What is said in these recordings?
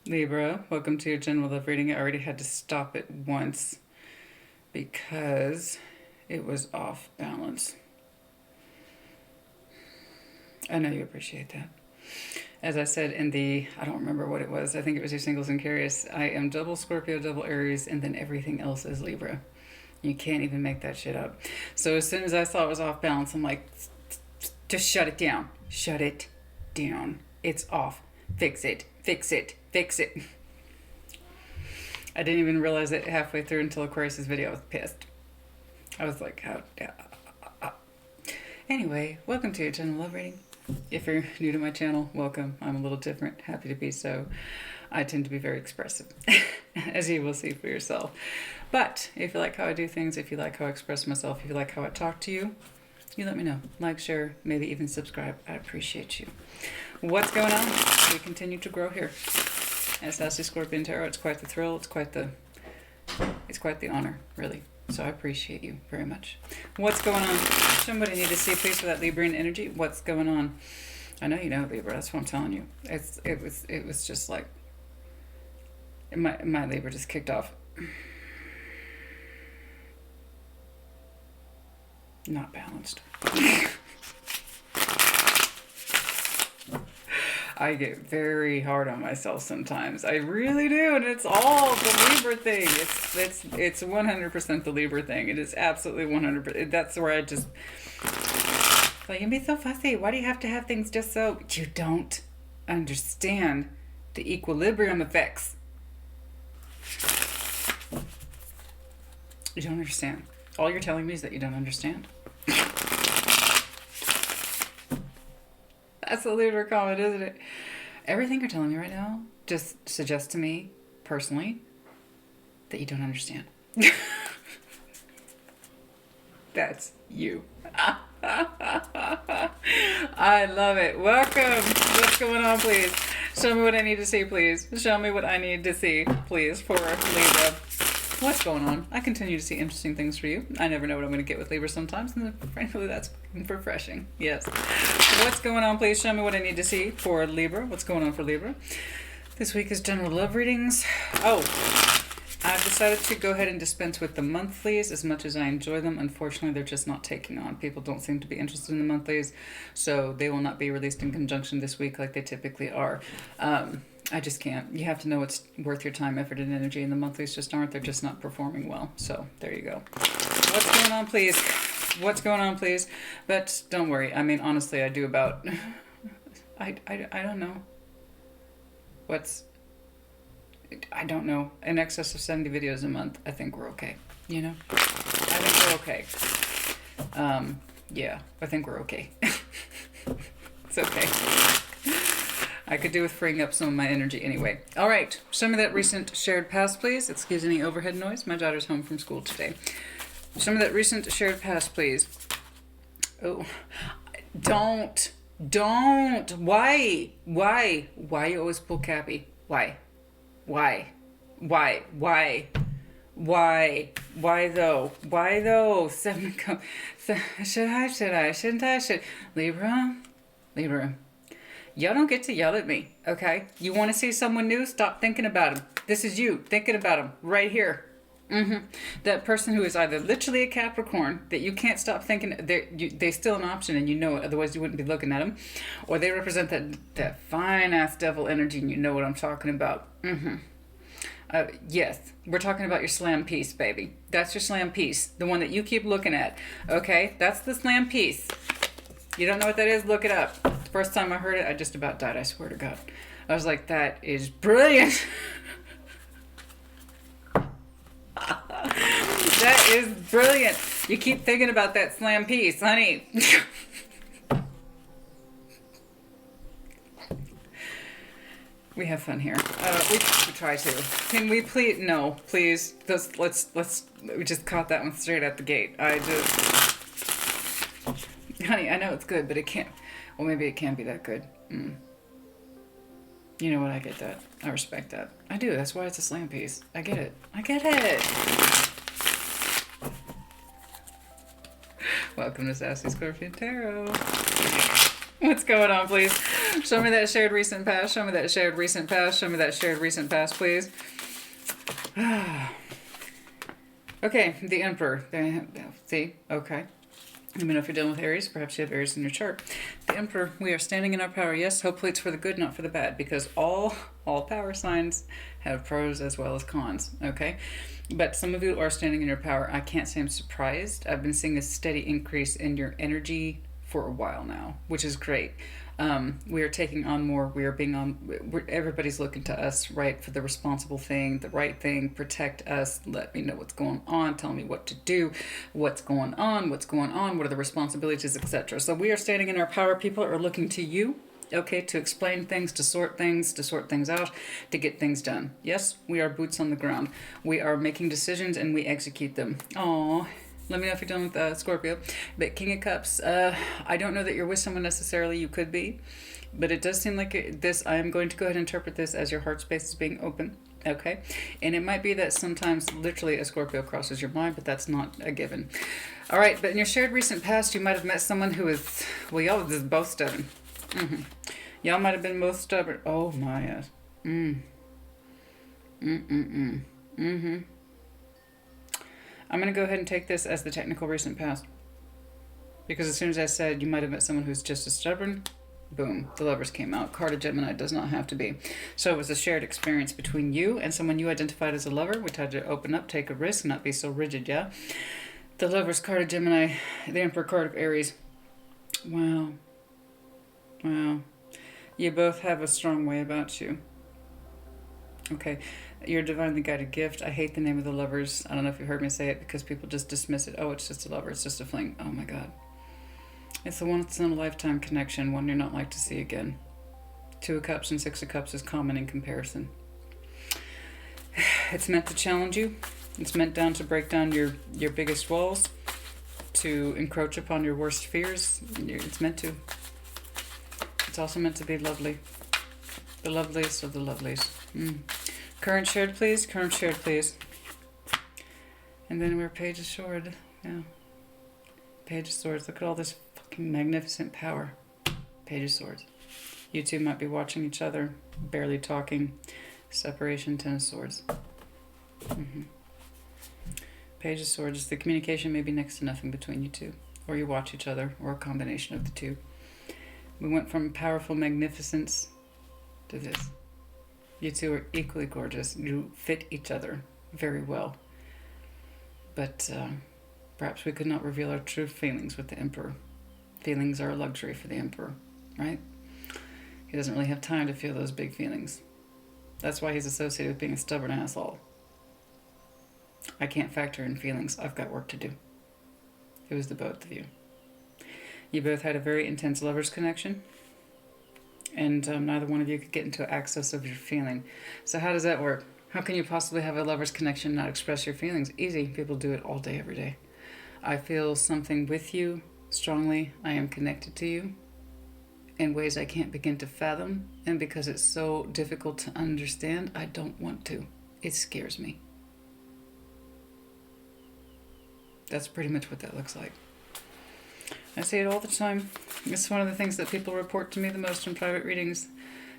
Libra, welcome to your general love reading. I already had to stop it once because it was off balance. I know you appreciate that. As I said in the, I don't remember what it was, I think it was your singles and curious, I am double Scorpio, double Aries, and then everything else is Libra. You can't even make that shit up. So as soon as I saw it was off balance, I'm like, just shut it down. Shut it down. It's off. Fix it. Fix it. Fix it. I didn't even realize it halfway through until Aquarius' video. I was pissed. I was like, how? Anyway, welcome to your general love reading. If you're new to my channel, welcome. I'm a little different. Happy to be so. I tend to be very expressive, as you will see for yourself. But if you like how I do things, if you like how I express myself, if you like how I talk to you, you let me know. Like, share, maybe even subscribe. I appreciate you. What's going on? We continue to grow here at Sassy Scorpion Tarot. It's quite the thrill. It's quite the honor, really. So I appreciate you very much. What's going on? Somebody need to see, please, for that Librian energy. What's going on? I know you know, Libra. That's what I'm telling you. It was just like my Libra just kicked off. Not balanced. I get very hard on myself sometimes. I really do, and it's all the Libra thing. It's 100% the Libra thing. It is absolutely 100%. That's where I just like, you be so fussy. Why do you have to have things just so? You don't understand the equilibrium effects. You don't understand. All you're telling me is that you don't understand. That's a Libra comment, isn't it? Everything you're telling me right now just suggests to me, personally, that you don't understand. That's you. I love it. Welcome. What's going on, please? Show me what I need to see, please. Show me what I need to see, please, for Libra. What's going on? I continue to see interesting things for you. I never know what I'm going to get with Libra sometimes, and frankly, that's refreshing. Yes. What's going on, please? Show me what I need to see for Libra. What's going on for Libra? This week is general love readings. Oh, I've decided to go ahead and dispense with the monthlies as much as I enjoy them. Unfortunately, they're just not taking on. People don't seem to be interested in the monthlies, so they will not be released in conjunction this week like they typically are. I just can't. You have to know it's worth your time, effort, and energy, and the monthlies just aren't. They're just not performing well. So there you go. What's going on, please? What's going on, please? But don't worry. I mean, honestly, I do about... I don't know. I don't know. In excess of 70 videos a month. I think we're okay. You know? I think we're okay. Yeah, I think we're okay. It's okay. I could do with freeing up some of my energy anyway. All right, show me that recent shared past, please. Excuse any overhead noise. My daughter's home from school today. Show me that recent shared past, please. Oh, don't. Why you always pull Cappy? Why though? Shouldn't I? Libra. Y'all don't get to yell at me, okay? You want to see someone new? Stop thinking about them. This is you thinking about them right here. That person who is either literally a Capricorn that you can't stop thinking, they're still an option and you know it, otherwise you wouldn't be looking at them. Or they represent that fine-ass devil energy and you know what I'm talking about. Yes, we're talking about your slam piece, baby. That's your slam piece. The one that you keep looking at, okay? That's the slam piece. You don't know what that is? Look it up. The first time I heard it, I just about died, I swear to God. I was like, that is brilliant. That is brilliant. You keep thinking about that slam piece, honey. We have fun here. We try to. Can we please? No, please. Let's. We just caught that one straight at the gate. Honey, I know it's good, but it can't. Well, maybe it can't be that good. You know what? I get that. I respect that. I do. That's why it's a slam piece. I get it. I get it. Welcome to Sassy Scorpion Tarot. What's going on, please? Show me that shared recent past. Show me that shared recent past. Show me that shared recent past, please. Okay, the Emperor. See? Okay. Let me know if you're dealing with Aries. Perhaps you have Aries in your chart. The Emperor, we are standing in our power. Yes, hopefully it's for the good, not for the bad, because all power signs have pros as well as cons, okay? But some of you are standing in your power. I can't say I'm surprised. I've been seeing a steady increase in your energy for a while now, which is great. We are taking on more. We are being on. Everybody's looking to us, right, for the responsible thing, the right thing. Protect us. Let me know what's going on. Tell me what to do. What's going on? What's going on? What are the responsibilities, etc. So we are standing in our power. People are looking to you, okay, to explain things, to sort things out, to get things done. Yes, we are boots on the ground. We are making decisions and we execute them. Aww. Let me know if you're done with Scorpio. But King of Cups, I don't know that you're with someone necessarily. You could be. But it does seem like this, I am going to go ahead and interpret this as your heart space is being open. Okay? And it might be that sometimes literally a Scorpio crosses your mind, but that's not a given. All right, but in your shared recent past, you might have met someone who is, well, y'all are both stubborn. Y'all might have been both stubborn. Oh, my ass. I'm going to go ahead and take this as the technical recent past. Because as soon as I said you might have met someone who's just as stubborn, boom, the Lovers came out. Card of Gemini does not have to be. So it was a shared experience between you and someone you identified as a lover, which had to open up, take a risk, not be so rigid, yeah? The Lovers, card of Gemini, the Emperor, card of Aries. Wow. Wow. You both have a strong way about you. Okay. Your divinely guided gift. I hate the name of the Lovers. I don't know if you heard me say it because people just dismiss it. Oh, it's just a lover. It's just a fling. Oh my God. It's the once in a lifetime connection, one you're not like to see again. 2 of Cups and 6 of Cups is common in comparison. It's meant to challenge you. It's meant to break down your biggest walls, to encroach upon your worst fears. It's meant to. It's also meant to be lovely. The loveliest of the lovelies. Current shared, please. Current shared, please. And then we're Page of Swords. Yeah. Page of Swords. Look at all this fucking magnificent power. Page of Swords. You two might be watching each other, barely talking. Separation, 10 of Swords. Page of Swords. The communication may be next to nothing between you two. Or you watch each other, or a combination of the two. We went from powerful magnificence to this. You two are equally gorgeous. You fit each other very well. But perhaps we could not reveal our true feelings with the Emperor. Feelings are a luxury for the Emperor, right? He doesn't really have time to feel those big feelings. That's why he's associated with being a stubborn asshole. I can't factor in feelings. I've got work to do. It was the both of you. You both had a very intense lover's connection. And neither one of you could get into access of your feeling. So how does that work? How can you possibly have a lover's connection and not express your feelings? Easy. People do it all day, every day. I feel something with you strongly. I am connected to you in ways I can't begin to fathom. And because it's so difficult to understand, I don't want to. It scares me. That's pretty much what that looks like. I say it all the time. It's one of the things that people report to me the most in private readings.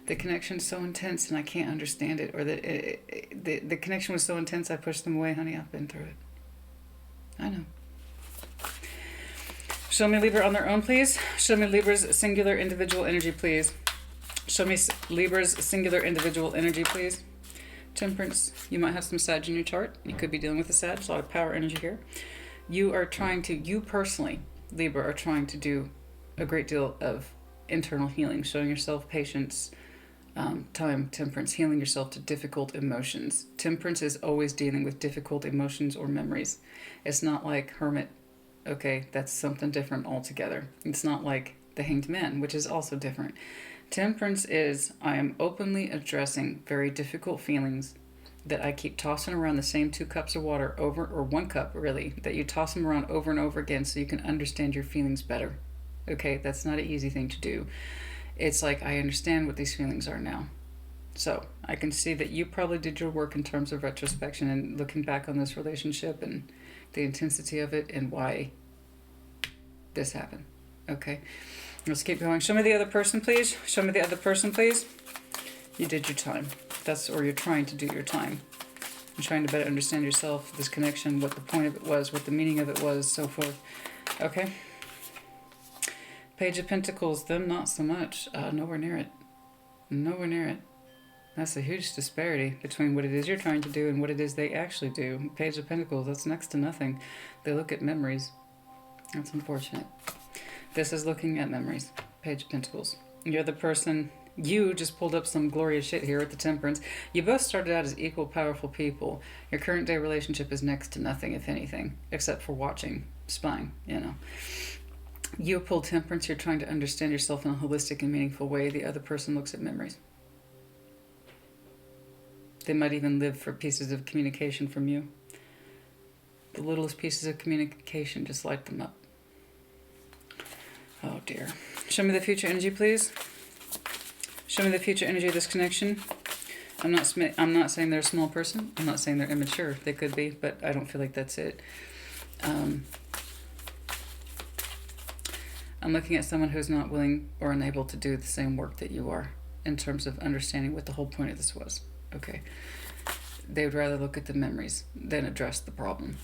The connection's so intense and I can't understand it. Or that the connection was so intense I pushed them away. Honey, I've been through it. I know. Show me Libra on their own, please. Show me Libra's singular individual energy, please. Show me Libra's singular individual energy, please. Temperance. You might have some Sag in your chart. You could be dealing with a Sag. There's a lot of power energy here. You personally, Libra, are trying to do a great deal of internal healing, showing yourself patience, time, temperance, healing yourself to difficult emotions. Temperance is always dealing with difficult emotions or memories. It's not like Hermit. Okay, that's something different altogether. It's not like the Hanged Man, which is also different. Temperance is, I am openly addressing very difficult feelings that I keep tossing around the same 2 cups of water over, or 1 cup really, that you toss them around over and over again so you can understand your feelings better. Okay, that's not an easy thing to do. It's like, I understand what these feelings are now. So I can see that you probably did your work in terms of retrospection and looking back on this relationship and the intensity of it and why this happened. Okay. Let's keep going. Show me the other person, please. Show me the other person, please. You did your time. Or you're trying to do your time. You're trying to better understand yourself, this connection, what the point of it was, what the meaning of it was, so forth. Okay. Page of Pentacles, them not so much. Nowhere near it. Nowhere near it. That's a huge disparity between what it is you're trying to do and what it is they actually do. Page of Pentacles, that's next to nothing. They look at memories. That's unfortunate. This is looking at memories. Page of Pentacles. You're the person, you just pulled up some glorious shit here with the Temperance. You both started out as equal powerful people. Your current day relationship is next to nothing, if anything, except for watching, spying, you know. You pull Temperance, you're trying to understand yourself in a holistic and meaningful way. The other person looks at memories. They might even live for pieces of communication from you. The littlest pieces of communication, just light them up. Oh dear. Show me the future energy, please. Show me the future energy of this connection. I'm not saying they're a small person. I'm not saying they're immature. They could be, but I don't feel like that's it. I'm looking at someone who's not willing or unable to do the same work that you are in terms of understanding what the whole point of this was. Okay. They would rather look at the memories than address the problem.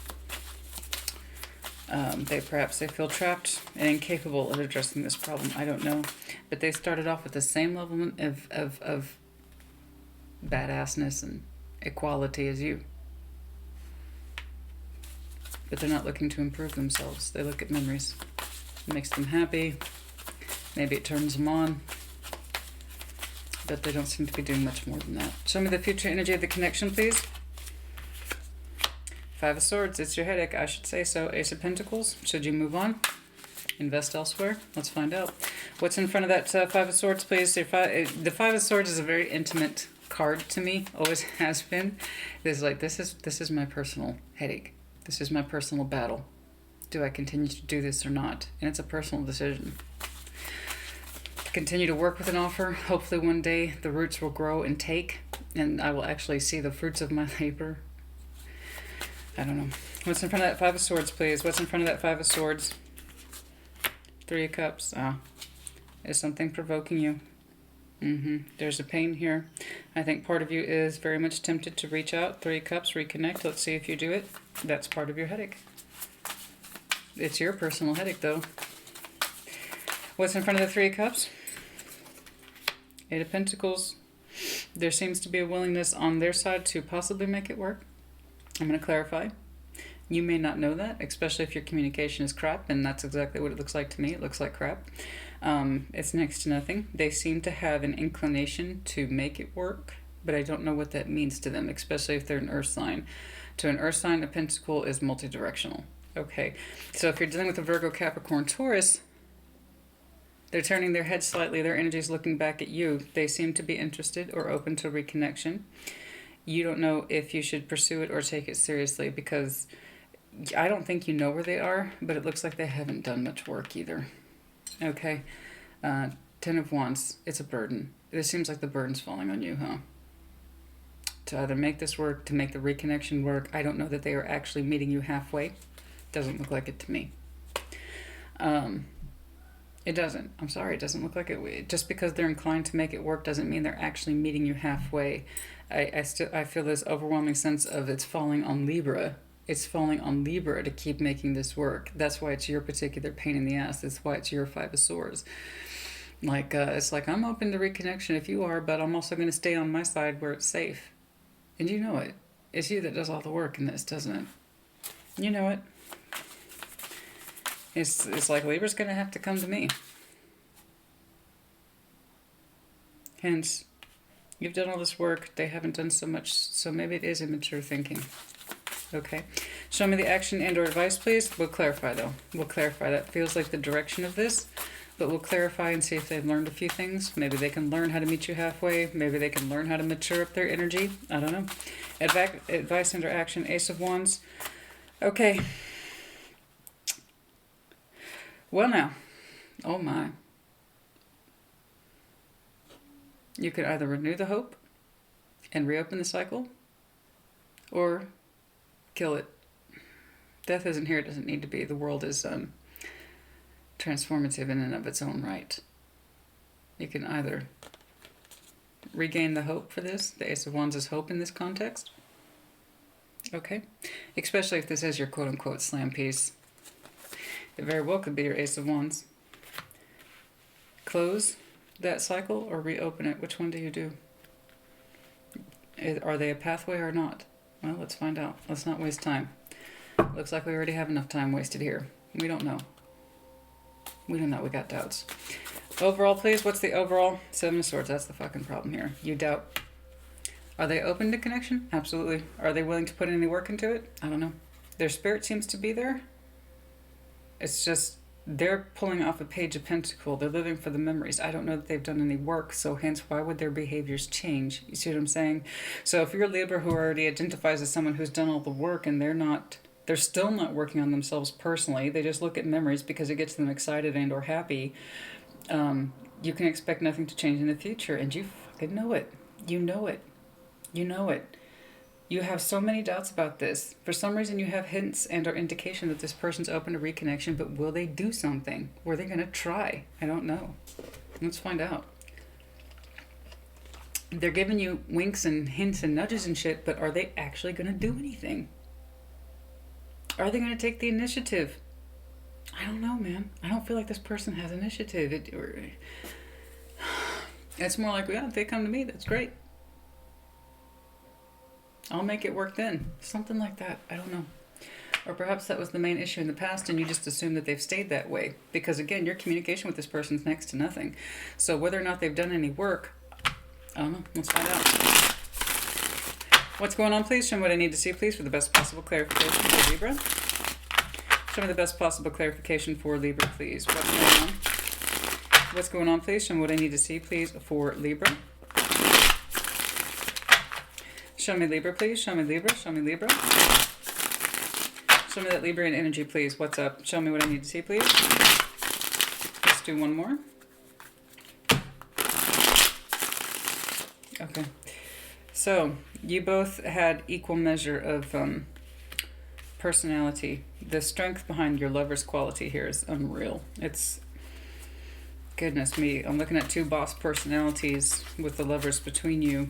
They feel trapped and incapable of addressing this problem. I don't know. But they started off with the same level of badassness and equality as you. But they're not looking to improve themselves. They look at memories. It makes them happy. Maybe it turns them on. But they don't seem to be doing much more than that. Show me the future energy of the connection, please. Five of Swords, it's your headache. I should say so. Ace of Pentacles, should you move on? Invest elsewhere? Let's find out. What's in front of that Five of Swords, please? The Five of Swords is a very intimate card to me. Always has been. This is my personal headache. This is my personal battle. Do I continue to do this or not? And it's a personal decision. Continue to work with an offer. Hopefully one day the roots will grow and take, and I will actually see the fruits of my labor. I don't know. What's in front of that Five of Swords, please? What's in front of that Five of Swords? Three of Cups. Is something provoking you? There's a pain here. I think part of you is very much tempted to reach out. Three of Cups, reconnect. Let's see if you do it. That's part of your headache. It's your personal headache, though. What's in front of the Three of Cups? Eight of Pentacles. There seems to be a willingness on their side to possibly make it work. I'm going to clarify. You may not know that, especially if your communication is crap, and that's exactly what it looks like to me. It looks like crap. It's next to nothing. They seem to have an inclination to make it work, but I don't know what that means to them, especially if they're an earth sign. To an earth sign, a pentacle is multidirectional. Okay, so if you're dealing with a Virgo, Capricorn, Taurus, they're turning their head slightly. Their energy is looking back at you. They seem to be interested or open to reconnection. You don't know if you should pursue it or take it seriously, because I don't think you know where they are, but it looks like they haven't done much work either. Okay. 10 of Wands. It's a burden. It seems like the burden's falling on you, huh? To either make this work, to make the reconnection work. I don't know that they are actually meeting you halfway. Doesn't look like it to me. It doesn't. I'm sorry, it doesn't look like it. Just because they're inclined to make it work doesn't mean they're actually meeting you halfway. I feel this overwhelming sense of it's falling on Libra. It's falling on Libra to keep making this work. That's why it's your particular pain in the ass. That's why it's your Five of Swords. It's like, I'm open to reconnection if you are, but I'm also going to stay on my side where it's safe. And you know it. It's you that does all the work in this, doesn't it? You know it. It's like Libra's going to have to come to me. Hence, you've done all this work. They haven't done so much, so maybe it is immature thinking. Okay. Show me the action and or advice, please. We'll clarify, though. We'll clarify. That feels like the direction of this, but we'll clarify and see if they've learned a few things. Maybe they can learn how to meet you halfway. Maybe they can learn how to mature up their energy. I don't know. Advice and or action. Ace of Wands. Okay. Well now, oh my. You could either renew the hope and reopen the cycle, or kill it. Death isn't here, it doesn't need to be. The world is transformative in and of its own right. You can either regain the hope for this. The Ace of Wands is hope in this context. Okay? Especially if this is your quote-unquote slam piece. It very well could be your Ace of Wands. Close that cycle or reopen it. Which one do you do? Are they a pathway or not? Well, let's find out. Let's not waste time. Looks like we already have enough time wasted here. We don't know. We don't know. We got doubts. Overall, please. What's the overall? Seven of Swords. That's the fucking problem here. You doubt. Are they open to connection? Absolutely. Are they willing to put any work into it? I don't know. Their spirit seems to be there. It's just they're pulling off a Page of Pentacles. They're living for the memories. I don't know that they've done any work, so hence why would their behaviors change? You see what I'm saying? So if you're a Libra who already identifies as someone who's done all the work and they're still not working on themselves personally, they just look at memories because it gets them excited and or happy, you can expect nothing to change in the future, and you fucking know it. You know it. You know it. You have so many doubts about this. For some reason you have hints and or indication that this person's open to reconnection, but will they do something? Were they going to try? I don't know. Let's find out. They're giving you winks and hints and nudges and shit, but are they actually going to do anything? Are they going to take the initiative? I don't know, man. I don't feel like this person has initiative. It's more like, yeah, if they come to me, that's great. I'll make it work then. Something like that. I don't know. Or perhaps that was the main issue in the past and you just assume that they've stayed that way. Because again, your communication with this person's next to nothing. So whether or not they've done any work, I don't know. Let's find out. What's going on, please? Show me what I need to see, please, for the best possible clarification for Libra. Show me the best possible clarification for Libra, please. What's going on? What's going on, please? Show me what I need to see, please, for Libra. Show me Libra, please. Show me Libra. Show me Libra. Show me that Libra in energy, please. What's up? Show me what I need to see, please. Let's do one more. Okay. So, you both had equal measure of personality. The strength behind your lover's quality here is unreal. It's... Goodness me. I'm looking at two boss personalities with the lovers between you.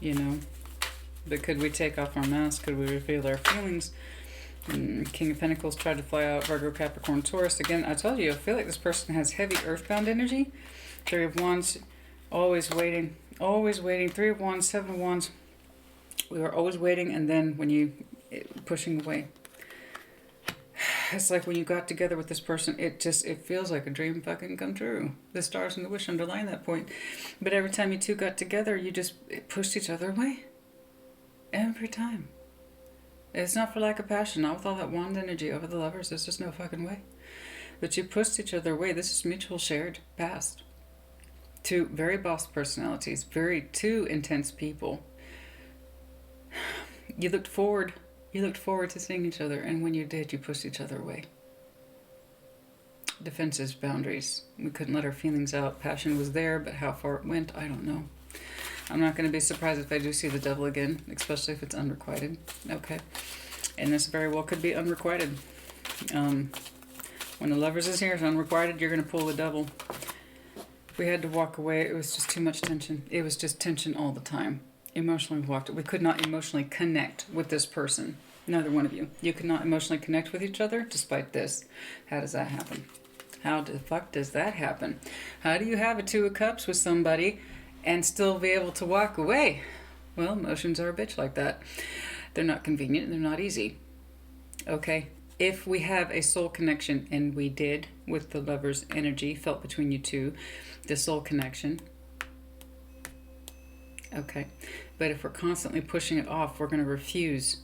You know, but could we take off our mask? Could we reveal our feelings? King of Pentacles tried to fly out. Virgo, Capricorn, Taurus. Again, I told you, I feel like this person has heavy earthbound energy. Three of Wands, always waiting. Always waiting. Three of Wands, Seven of Wands. We were always waiting, and then when you... pushing away. It's like when you got together with this person, it feels like a dream fucking come true. The stars and the wish underline that point. But every time you two got together, you just pushed each other away. Every time. It's not for lack of passion, not with all that wand energy over the lovers. There's just no fucking way. But you pushed each other away. This is mutual shared past. Two very boss personalities, two intense people. You looked forward to seeing each other, and when you did, you pushed each other away. Defenses, boundaries. We couldn't let our feelings out. Passion was there, but how far it went, I don't know. I'm not going to be surprised if I do see the devil again, especially if it's unrequited. Okay. And this very well could be unrequited. When the lovers is here, it's unrequited, you're going to pull the devil. We had to walk away. It was just too much tension. It was just tension all the time. Emotionally walked. We could not emotionally connect with this person. Neither one of you. You could not emotionally connect with each other despite this. How does that happen? How the fuck does that happen? How do you have a Two of Cups with somebody and still be able to walk away? Well, emotions are a bitch like that. They're not convenient and they're not easy. Okay. If we have a soul connection, and we did with the lover's energy felt between you two, the soul connection. Okay. But if we're constantly pushing it off, we're going to refuse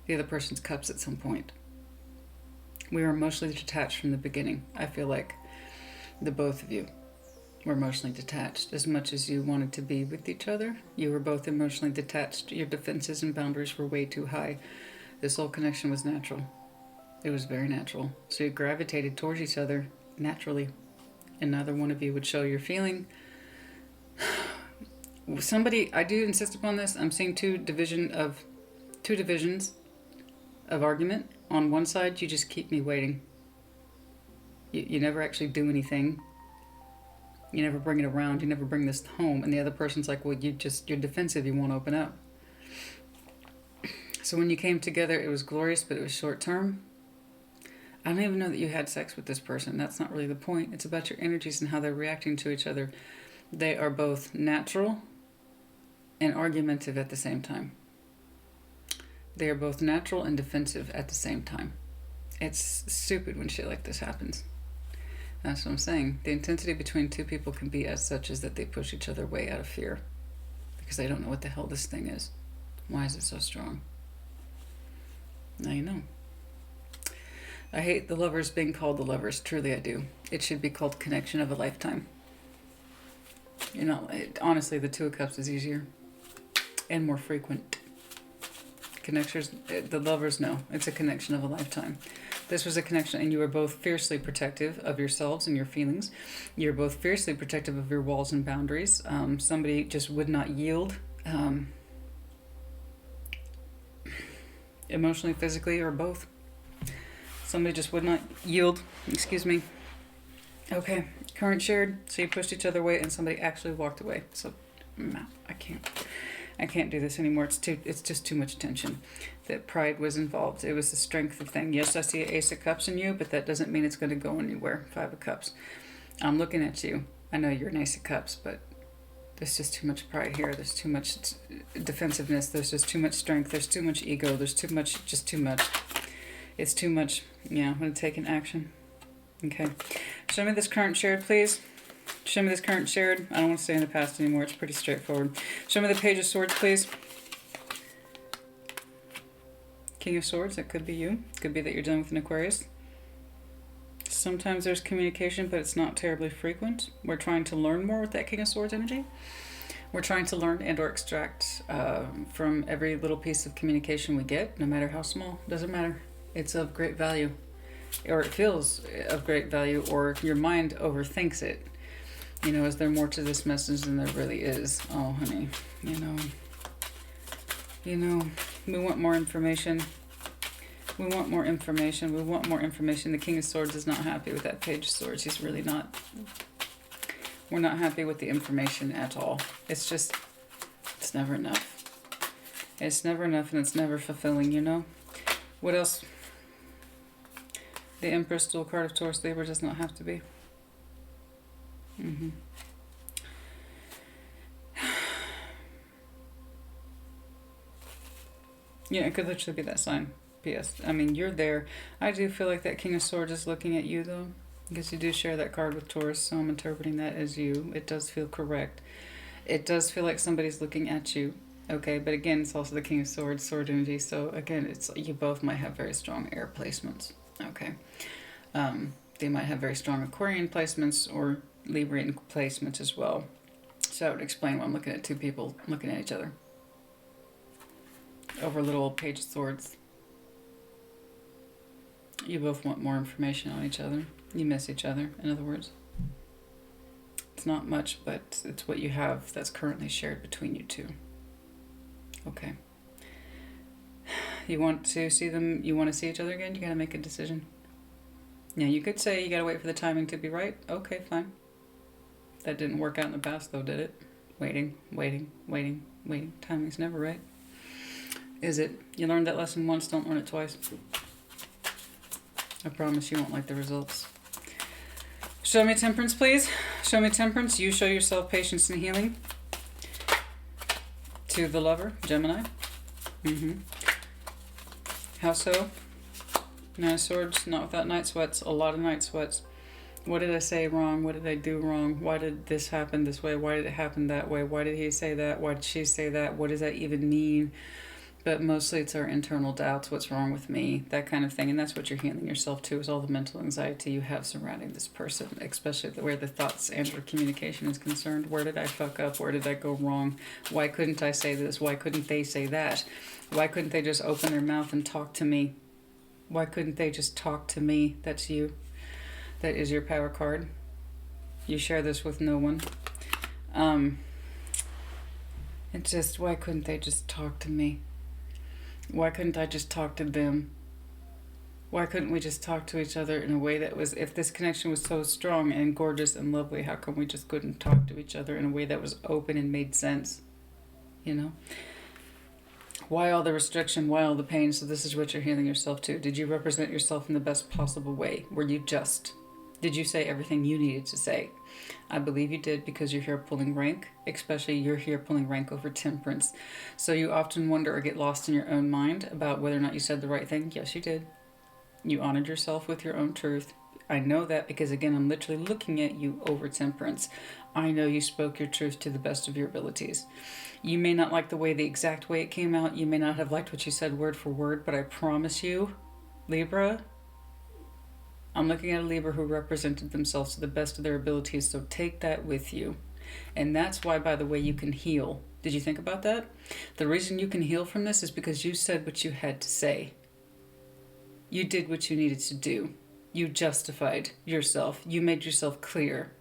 the other person's cups at some point. We were emotionally detached from the beginning. I feel like the both of you were emotionally detached. As much as you wanted to be with each other, you were both emotionally detached. Your defenses and boundaries were way too high. This whole connection was natural. It was very natural. So you gravitated towards each other naturally. And neither one of you would show your feeling. Somebody, I do insist upon this, I'm seeing two divisions of argument. on one side, you just keep me waiting. You never actually do anything. You never bring it around. You never bring this home. And the other person's like, well, you're defensive. You won't open up. So when you came together, it was glorious, but it was short term. I don't even know that you had sex with this person. That's not really the point. It's about your energies and how they're reacting to each other. They are both natural and argumentative at the same time. They are both natural and defensive at the same time. It's stupid when shit like this happens. That's what I'm saying. The intensity between two people can be as such as that they push each other away out of fear. Because they don't know what the hell this thing is. Why is it so strong? Now you know. I hate the lovers being called the lovers. Truly I do. It should be called connection of a lifetime. You know, honestly, the Two of Cups is easier. And more frequent. Connectors, the lovers, no. It's a connection of a lifetime. This was a connection, and you were both fiercely protective of yourselves and your feelings. You're both fiercely protective of your walls and boundaries. Somebody just would not yield. Emotionally, physically, or both. Somebody just would not yield. Excuse me. Okay. Current shared. So you pushed each other away, and somebody actually walked away. So, no, I can't do this anymore. It's just too much tension. That pride was involved. It was the strength of thing. Yes, I see an Ace of Cups in you, but that doesn't mean it's going to go anywhere. Five of Cups. I'm looking at you. I know you're an Ace of Cups, but there's just too much pride here. There's too much defensiveness. There's just too much strength. There's too much ego. There's too much, just too much. It's too much. Yeah, I'm going to take an action. Okay. Show me this current shared, please. Show me this current shared. I don't want to stay in the past anymore. It's pretty straightforward. Show me the Page of Swords, please. King of Swords, that could be you. It could be that you're dealing with an Aquarius. Sometimes there's communication, but it's not terribly frequent. We're trying to learn more with that King of Swords energy. We're trying to learn and or extract from every little piece of communication we get, no matter how small. Doesn't matter. It's of great value. Or it feels of great value, or your mind overthinks it. You know, is there more to this message than there really is? Oh, honey, you know, we want more information. We want more information. We want more information. The King of Swords is not happy with that Page of Swords. He's really not. We're not happy with the information at all. It's just, it's never enough. It's never enough, and it's never fulfilling, you know? What else? The Empress, dual card of Taurus, Libra does not have to be. Yeah, it could literally be that sign. P.S. I mean, you're there. I do feel like that King of Swords is looking at you, though. Because you do share that card with Taurus, so I'm interpreting that as you. It does feel correct. It does feel like somebody's looking at you. Okay, but again, it's also the King of Swords, sword energy. So again, it's you both might have very strong air placements. Okay. They might have very strong Aquarian placements or Librian placements as well. So that would explain why I'm looking at two people looking at each other. Over a little old Page of Swords. You both want more information on each other. You miss each other, in other words. It's not much, but it's what you have that's currently shared between you two. Okay. You want to see them, you want to see each other again? You gotta make a decision. Yeah, you could say you gotta wait for the timing to be right. Okay, fine. That didn't work out in the past, though, did it? Waiting. Timing's never right. Is it? You learned that lesson once, don't learn it twice. I promise you won't like the results. Show me Temperance, please. Show me Temperance. You show yourself patience and healing. To the lover, Gemini. How so? Nine of Swords, not without night sweats. A lot of night sweats. What did I say wrong? What did I do wrong? Why did this happen this way? Why did it happen that way? Why did he say that? Why did she say that? What does that even mean? But mostly it's our internal doubts. What's wrong with me? That kind of thing. And that's what you're healing yourself to, is all the mental anxiety you have surrounding this person, especially where the thoughts and or communication is concerned. Where did I fuck up? Where did I go wrong? Why couldn't I say this? Why couldn't they say that? Why couldn't they just open their mouth and talk to me? Why couldn't they just talk to me? That's you. That is your power card. You share this with no one. It's just, why couldn't they just talk to me? Why couldn't I just talk to them? Why couldn't we just talk to each other in a way that was, if this connection was so strong and gorgeous and lovely, how come we just couldn't talk to each other in a way that was open and made sense? You know? Why all the restriction? Why all the pain? So this is what you're healing yourself to. Did you represent yourself in the best possible way? Were you just? Did you say everything you needed to say? I believe you did, because you're here pulling rank, especially you're here pulling rank over temperance. So you often wonder or get lost in your own mind about whether or not you said the right thing. Yes, you did. You honored yourself with your own truth. I know that because, again, I'm literally looking at you over temperance. I know you spoke your truth to the best of your abilities. You may not like the exact way it came out. You may not have liked what you said word for word, but I promise you, Libra, I'm looking at a Libra who represented themselves to the best of their abilities, so take that with you. And that's why, by the way, you can heal. Did you think about that? The reason you can heal from this is because you said what you had to say. You did what you needed to do. You justified yourself. You made yourself clear.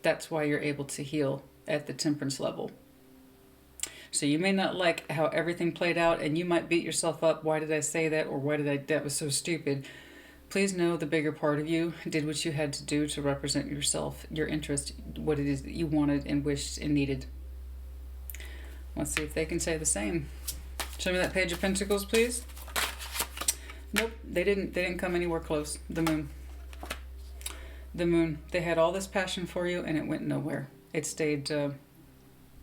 That's why you're able to heal at the temperance level. So you may not like how everything played out, and you might beat yourself up. Why did I say that? Or that was so stupid. Please know the bigger part of you did what you had to do to represent yourself, your interest, what it is that you wanted and wished and needed. Let's see if they can say the same. Show me that Page of Pentacles, please. Nope, they didn't come anywhere close. The Moon. The Moon. They had all this passion for you and it went nowhere. It stayed in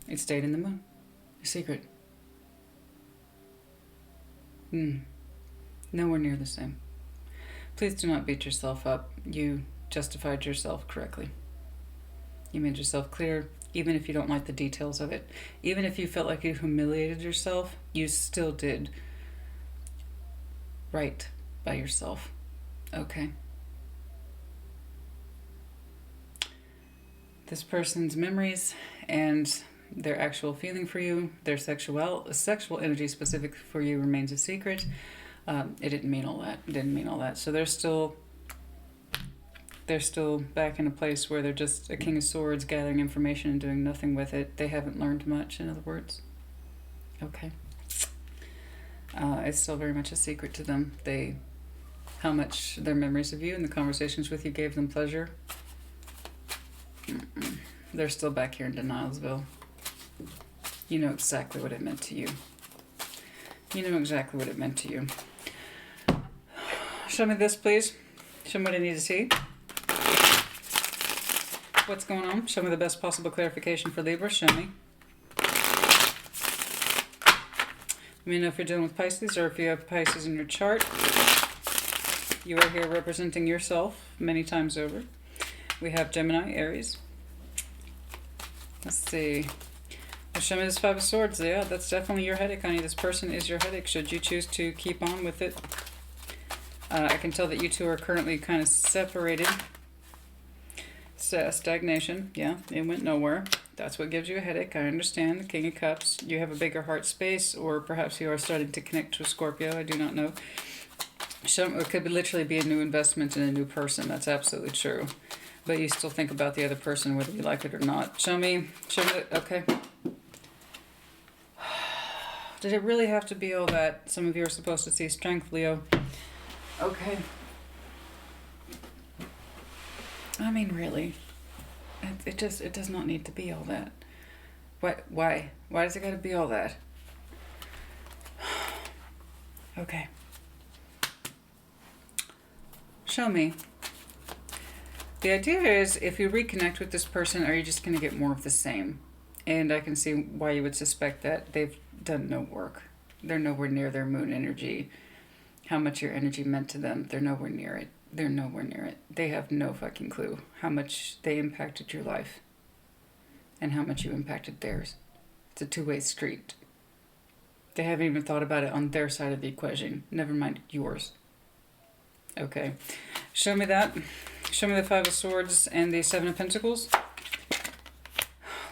the Moon. A secret. Nowhere near the same. Please do not beat yourself up. You justified yourself correctly. You made yourself clear, even if you don't like the details of it. Even if you felt like you humiliated yourself, you still did right by yourself. Okay. This person's memories and their actual feeling for you, their sexual energy specific for you remains a secret. It didn't mean all that. It didn't mean all that. So they're still back in a place where they're just a King of Swords gathering information and doing nothing with it. They haven't learned much, in other words. Okay. It's still very much a secret to them. How much their memories of you and the conversations with you gave them pleasure. They're still back here in Denialsville. You know exactly what it meant to you. You know exactly what it meant to you. Show me this, please. Show me what I need to see. What's going on? Show me the best possible clarification for Libra. Show me. Let me know if you're dealing with Pisces or if you have Pisces in your chart. You are here representing yourself many times over. We have Gemini, Aries. Let's see. Well, show me this Five of Swords. Yeah, that's definitely your headache, honey. This person is your headache. Should you choose to keep on with it? I can tell that you two are currently kind of separated. Stagnation. Yeah, it went nowhere. That's what gives you a headache. I understand. The King of Cups. You have a bigger heart space, or perhaps you are starting to connect to a Scorpio. I do not know. It could literally be a new investment in a new person. That's absolutely true. But you still think about the other person, whether you like it or not. Show me. Okay. Did it really have to be all that? Some of you are supposed to see strength, Leo. Okay. I mean, really. It does not need to be all that. Why? Why does it got to be all that? Okay. Show me. The idea is, if you reconnect with this person, are you just going to get more of the same? And I can see why you would suspect that. They've done no work. They're nowhere near their moon energy. How much your energy meant to them. They're nowhere near it. They're nowhere near it. They have no fucking clue how much they impacted your life and how much you impacted theirs. It's a two-way street. They haven't even thought about it on their side of the equation. Never mind yours. Okay. Show me that. Show me the Five of Swords and the Seven of Pentacles.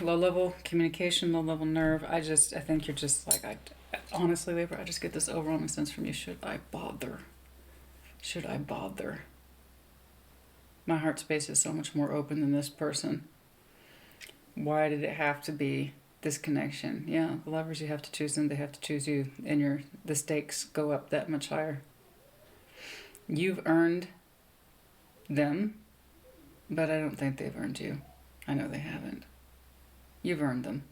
Low level communication, low level nerve. I think you're just like, honestly, Libra, I just get this overwhelming sense from you. Should I bother? Should I bother? My heart space is so much more open than this person. Why did it have to be this connection? Yeah, the lovers, you have to choose them. They have to choose you. And the stakes go up that much higher. You've earned them, but I don't think they've earned you. I know they haven't. You've earned them.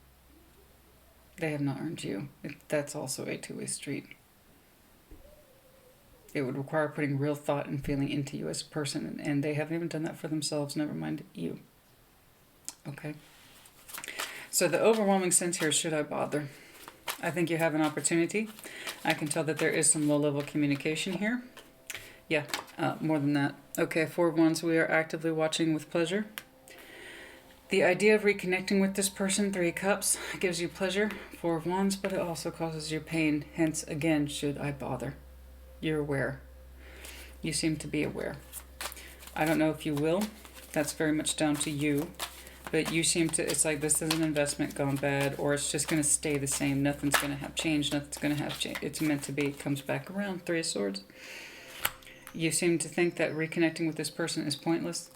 They have not earned you. That's also a two-way street. It would require putting real thought and feeling into you as a person, and they haven't even done that for themselves, never mind you. Okay? So the overwhelming sense here is, should I bother? I think you have an opportunity. I can tell that there is some low-level communication here. Yeah, more than that. Okay, Four of Wands, we are actively watching with pleasure. The idea of reconnecting with this person, Three of Cups, gives you pleasure, Four of Wands, but it also causes you pain. Hence, again, should I bother? You're aware. You seem to be aware. I don't know if you will. That's very much down to you. But you seem to, it's like this is an investment gone bad, or it's just going to stay the same. Nothing's going to have changed. Nothing's going to have changed. It's meant to be. It comes back around. Three of Swords. You seem to think that reconnecting with this person is pointless.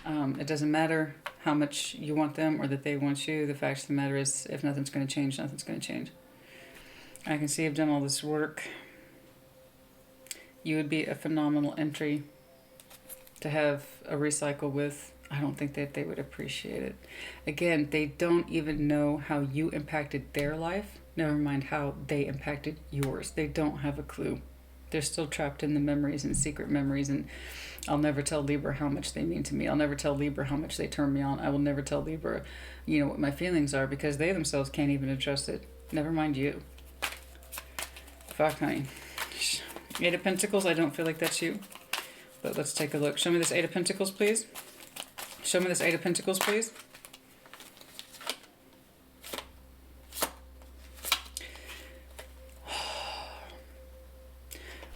It doesn't matter how much you want them or that they want you. The fact of the matter is, if nothing's going to change, nothing's going to change. I can see you've done all this work. You would be a phenomenal entry to have a recycle with. I don't think that they would appreciate it. Again, they don't even know how you impacted their life. Never mind how they impacted yours. They don't have a clue. They're still trapped in the memories and secret memories. And I'll never tell Libra how much they mean to me. I'll never tell Libra how much they turn me on. I will never tell Libra, you know, what my feelings are, because they themselves can't even address it. Never mind you. Fuck, honey. Eight of Pentacles, I don't feel like that's you. But let's take a look. Show me this Eight of Pentacles, please. Show me this Eight of Pentacles, please.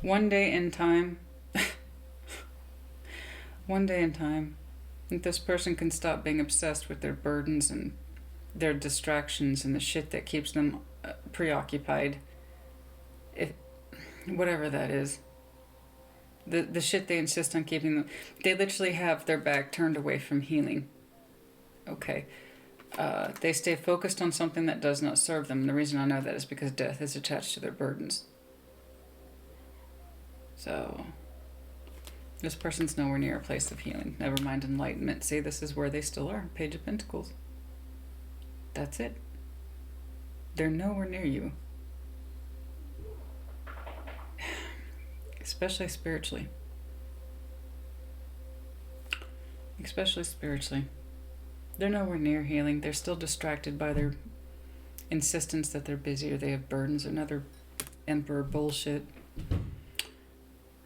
One day in time, one day in time, this person can stop being obsessed with their burdens and their distractions and the shit that keeps them preoccupied. Whatever that is. The shit they insist on keeping them. They literally have their back turned away from healing. Okay. They stay focused on something that does not serve them. And the reason I know that is because death is attached to their burdens. So, this person's nowhere near a place of healing. Never mind enlightenment. See, this is where they still are. Page of Pentacles. That's it. They're nowhere near you. Especially spiritually. Especially spiritually. They're nowhere near healing. They're still distracted by their insistence that they're busy or they have burdens. Another emperor bullshit.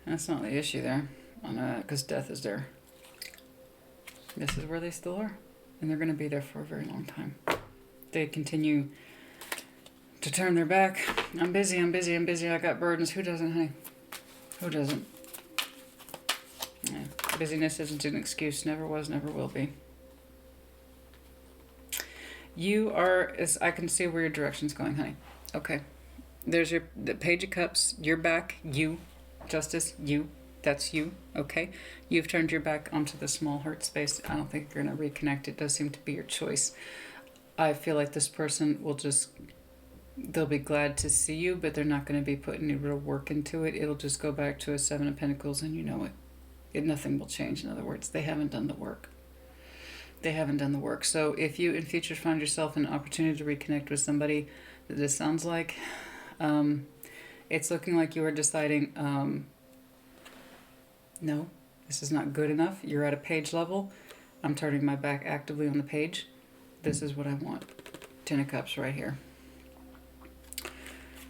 That's not the issue there. Because death is there. This is where they still are. And they're going to be there for a very long time. They continue to turn their back. I'm busy, I'm busy, I'm busy. I got burdens. Who doesn't, honey? Who doesn't? Yeah. Busyness isn't an excuse. Never was, never will be. You are, as I can see where your direction's going, honey. Okay. There's the Page of Cups. Your back, you. Justice, you. That's you. Okay. You've turned your back onto the small heart space. I don't think you're going to reconnect. It does seem to be your choice. I feel like this person will just... They'll be glad to see you, but they're not going to be putting any real work into it. It'll just go back to a Seven of Pentacles, and you know it. Nothing will change. In other words, they haven't done the work. They haven't done the work. So if you in future find yourself an opportunity to reconnect with somebody that this sounds like, it's looking like you are deciding, no, this is not good enough. You're at a page level. I'm turning my back actively on the page. This is what I want. Ten of Cups right here.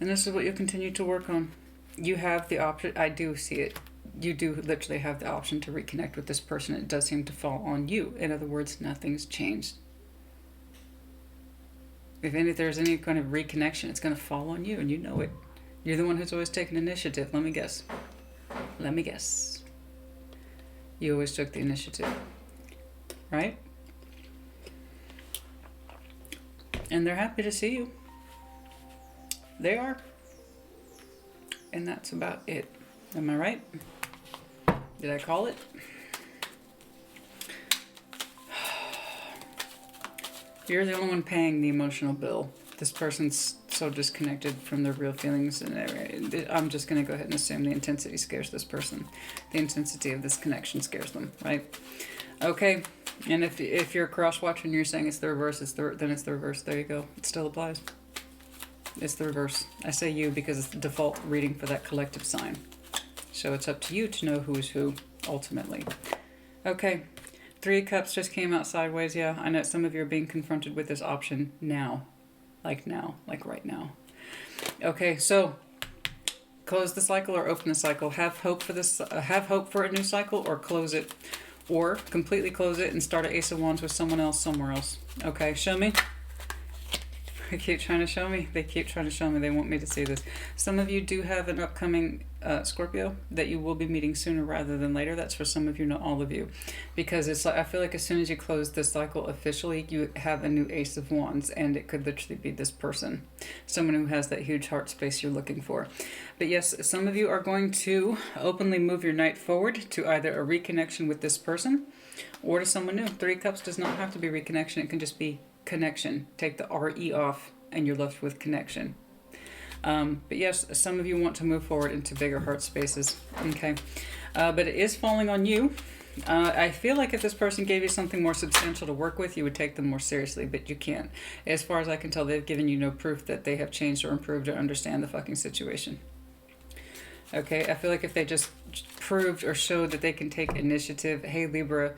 And this is what you'll continue to work on. You have the option. I do see it. You do literally have the option to reconnect with this person. It does seem to fall on you. In other words, nothing's changed. If there's any kind of reconnection, it's going to fall on you, and you know it. You're the one who's always taken initiative. Let me guess. Let me guess. You always took the initiative. Right? And they're happy to see you. They are. And that's about it. Am I right? Did I call it? You're the only one paying the emotional bill This person's so disconnected from their real feelings, and I'm just going to go ahead and assume the intensity scares this person. The intensity of this connection scares them, right? Okay, and if you're a cross-watcher and you're saying it's the reverse, then it's the reverse. There you go. It still applies. It's the reverse. I say you because it's the default reading for that collective sign. So it's up to you to know who's who, ultimately. Okay, 3 of Cups just came out sideways. Yeah, I know some of you are being confronted with this option now. Like right now. Okay, so close the cycle or open the cycle. Have hope for this. Have hope for a new cycle, or close it, or completely close it and start an Ace of Wands with someone else somewhere else. Okay, show me. They keep trying to show me. They keep trying to show me. They want me to see this. Some of you do have an upcoming Scorpio that you will be meeting sooner rather than later. That's for some of you, not all of you. Because it's like, I feel like as soon as you close this cycle officially, you have a new Ace of Wands. And it could literally be this person. Someone who has that huge heart space you're looking for. But yes, some of you are going to openly move your night forward to either a reconnection with this person or to someone new. 3 of Cups does not have to be reconnection. It can just be connection. Take the RE off and you're left with connection. But yes, some of you want to move forward into bigger heart spaces. Okay. But it is falling on you. I feel like if this person gave you something more substantial to work with, you would take them more seriously, but you can't. As far as I can tell, they've given you no proof that they have changed or improved or understand the fucking situation. Okay, I feel like if they just proved or showed that they can take initiative, hey Libra,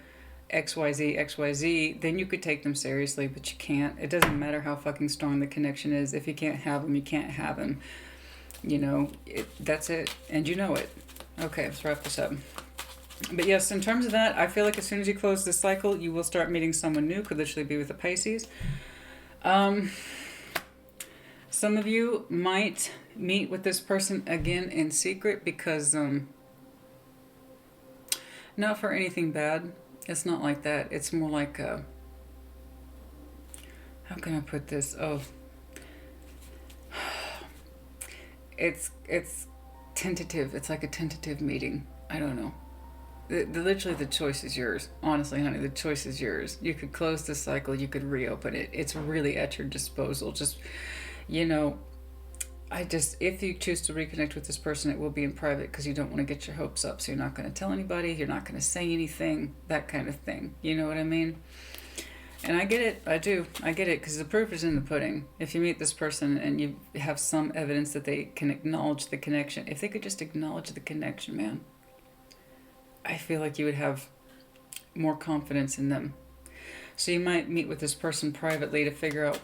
XYZ, then you could take them seriously, but you can't. It doesn't matter how fucking strong the connection is. If you can't have them, you can't have them. You know, that's it. And you know it. Okay, let's wrap this up. But yes, in terms of that, I feel like as soon as you close this cycle, you will start meeting someone new. Could literally be with a Pisces. Some of you might meet with this person again in secret because, not for anything bad. It's not like that. It's more like how can I put this? Oh, it's tentative. It's like a tentative meeting. I don't know. Literally, the choice is yours. Honestly, honey, the choice is yours. You could close the cycle. You could reopen it. It's really at your disposal. Just, you know, if you choose to reconnect with this person, it will be in private because you don't want to get your hopes up. So you're not going to tell anybody. You're not going to say anything. That kind of thing. You know what I mean? And I get it. I do. I get it because the proof is in the pudding. If you meet this person and you have some evidence that they can acknowledge the connection, if they could just acknowledge the connection, man, I feel like you would have more confidence in them. So you might meet with this person privately to figure out,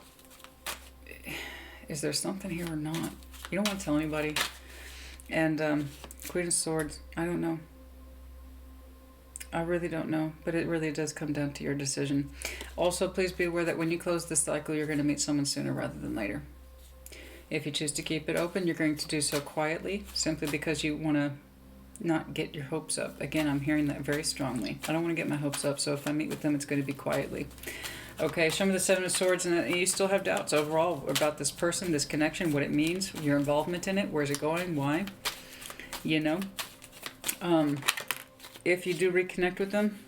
is there something here or not? You don't want to tell anybody. And Queen of Swords, I don't know. I really don't know, but it really does come down to your decision. Also, please be aware that when you close this cycle, you're going to meet someone sooner rather than later. If you choose to keep it open, you're going to do so quietly, simply because you want to not get your hopes up. Again, I'm hearing that very strongly. I don't want to get my hopes up, so if I meet with them, it's going to be quietly. Okay, show me the 7 of Swords, and you still have doubts overall about this person, this connection, what it means, your involvement in it, where's it going, why, you know. If you do reconnect with them,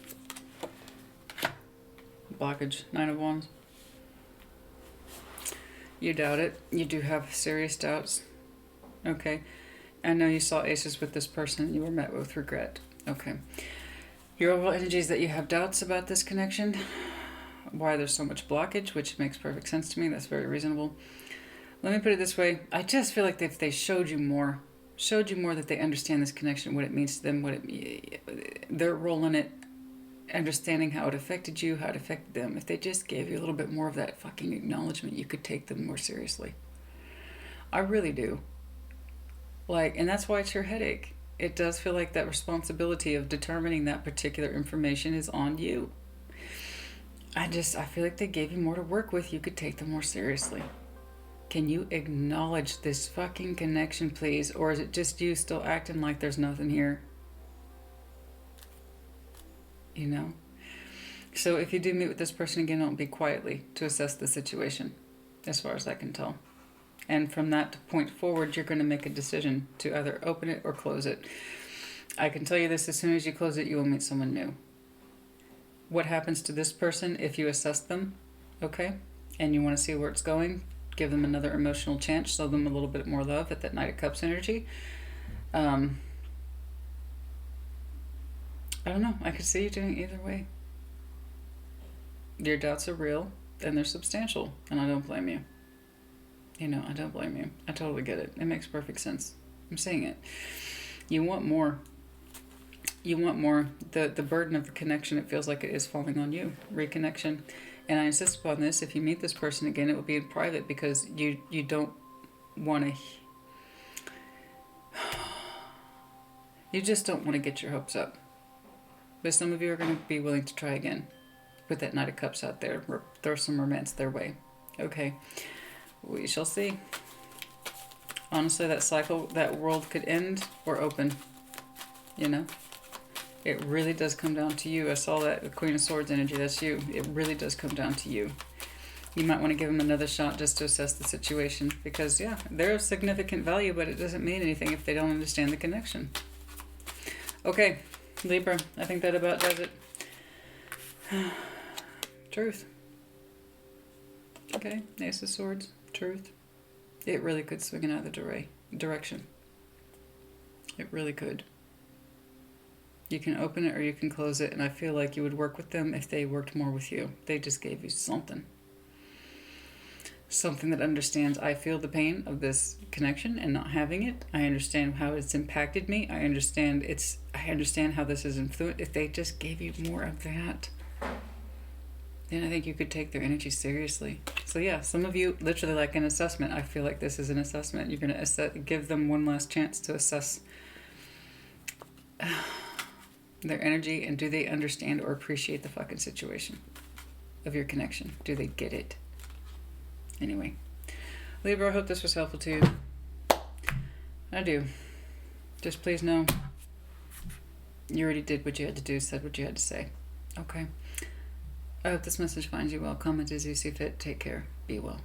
blockage, 9 of Wands. You doubt it. You do have serious doubts. Okay. I know you saw aces with this person. You were met with regret. Okay. Your overall energy is that you have doubts about this connection. Why there's so much blockage, which makes perfect sense to me. That's very reasonable. Let me put it this way. I just feel like if they showed you more that they understand this connection, what it means to them, their role in it, understanding how it affected you, how it affected them. If they just gave you a little bit more of that fucking acknowledgement, you could take them more seriously. I really do. And that's why it's your headache. It does feel like that responsibility of determining that particular information is on you. I feel like they gave you more to work with. You could take them more seriously. Can you acknowledge this fucking connection, please? Or is it just you still acting like there's nothing here? You know? So if you do meet with this person again, it'll be quietly to assess the situation, as far as I can tell. And from that point forward, you're going to make a decision to either open it or close it. I can tell you this, as soon as you close it, you will meet someone new. What happens to this person if you assess them, okay, and you want to see where it's going, Give them another emotional chance. Show them a little bit more love at that Knight of Cups energy. I don't know. I could see you doing either way. Your doubts are real and they're substantial, and I don't blame you. You know, I don't blame you. I totally get it. It makes perfect sense. I'm seeing it. You want more. You want more. The burden of the connection, it feels like it is falling on you. Reconnection. And I insist upon this. If you meet this person again, it will be in private, because you don't want to... You just don't want to get your hopes up. But some of you are going to be willing to try again. Put that Knight of Cups out there. Throw some romance their way. Okay. We shall see. Honestly, that cycle, that world could end or open. You know? It really does come down to you. I saw that with Queen of Swords energy. That's you. It really does come down to you. You might want to give them another shot just to assess the situation. Because, yeah, they're of significant value, but it doesn't mean anything if they don't understand the connection. Okay, Libra. I think that about does it. Truth. Okay, Ace of Swords. Truth. It really could swing in either direction. It really could. You can open it or you can close it, and I feel like you would work with them if they worked more with you. They just gave you something. Something that understands, I feel the pain of this connection and not having it. I understand how it's impacted me. I understand how this is influenced. If they just gave you more of that, then I think you could take their energy seriously. So yeah, some of you, literally like an assessment. I feel like this is an assessment. You're going to give them one last chance to assess their energy, and do they understand or appreciate the fucking situation of your connection? Do they get it? Anyway, Libra, I hope this was helpful to you. I do. Just please know you already did what you had to do, said what you had to say. Okay. I hope this message finds you well. Comment as you see fit. Take care. Be well.